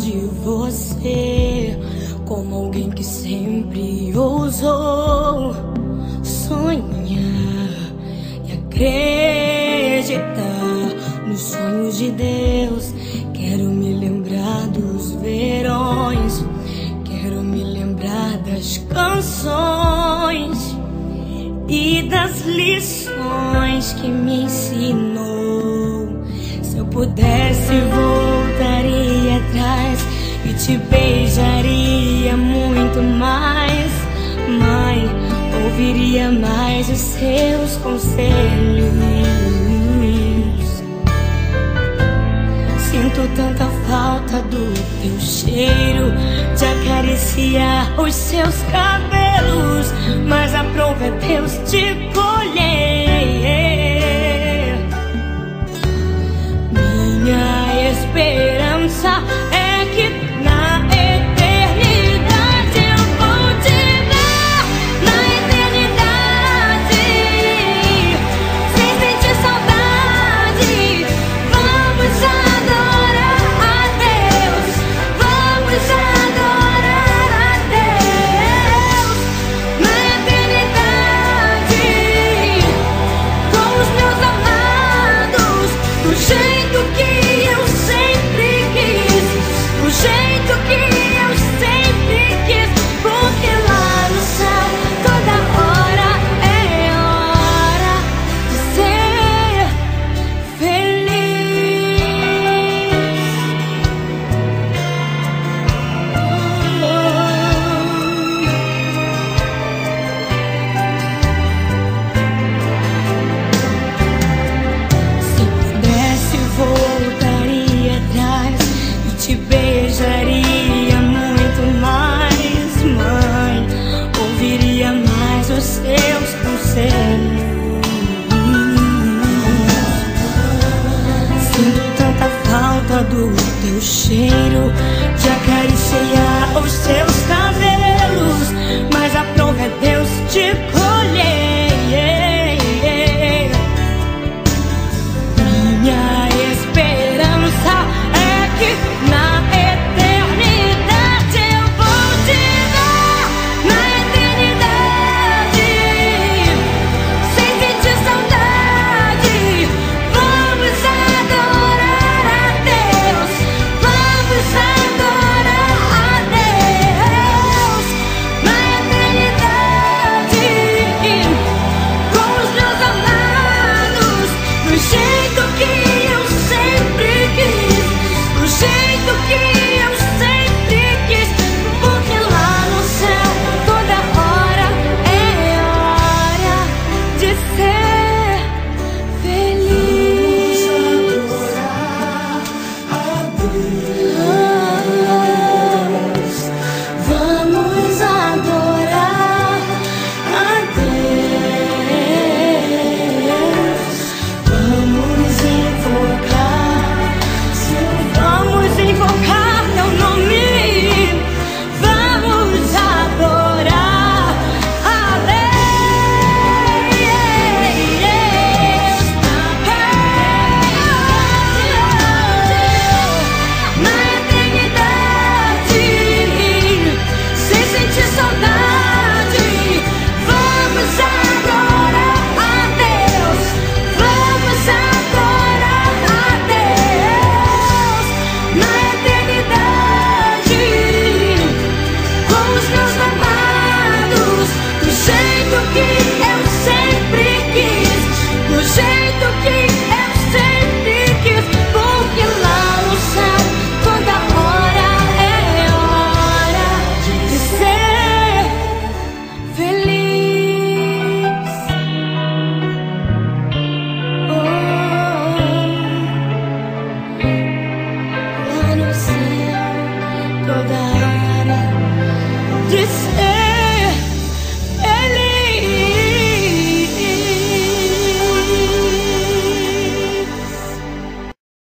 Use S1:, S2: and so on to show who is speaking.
S1: de você como alguém que sempre ousou sonhar e acreditar nos sonhos de Deus. Quero me lembrar dos verões, quero me lembrar das canções e das lições que me ensinou. Se eu pudesse, voltaria atrás e te beijaria muito mais. Mãe, ouviria mais os seus conselhos. Sinto tanta falta do teu cheiro, de acariciar os seus cabelos, mas a prova é Deus te colher. Minha esperança é que na eternidade eu vou te ver. Na eternidade, sem sentir saudade, vamos adorar a Deus. Vamos adorar a Deus. Na eternidade, com os meus amados, do jeito que eu sempre quis, do jeito que eu sempre quis, porque lá no céu toda hora é hora de ser feliz. Se pudesse, voltaria atrás e te beijaria muito mais. Mãe, ouviria mais os seus conselhos. Sinto tanta falta do teu cheiro, de acariciar os seus cabelos, mas a prova é Deus te colher. Minha esperança é que na eternidade eu vou te ver. Na eternidade, sem sentir saudade, vamos adorar a Deus. Vamos adorar a Deus. Na eternidade, com os meus amados, do jeito que eu sempre quis, do jeito que eu sempre quis, porque lá no céu toda hora é hora de ser feliz. Vamos adorar a Deus. Vamos invocar teu nome. Vamos adorar a Deus. Na eternidade, sem sentir saudade, vamos adorar a Deus. Vamos adorar a Deus. Na eternidade, com os meus amados, do jeito que eu sempre quis, do jeito que eu sempre quis, porque lá no céu toda hora é hora de ser feliz. Lá no céu toda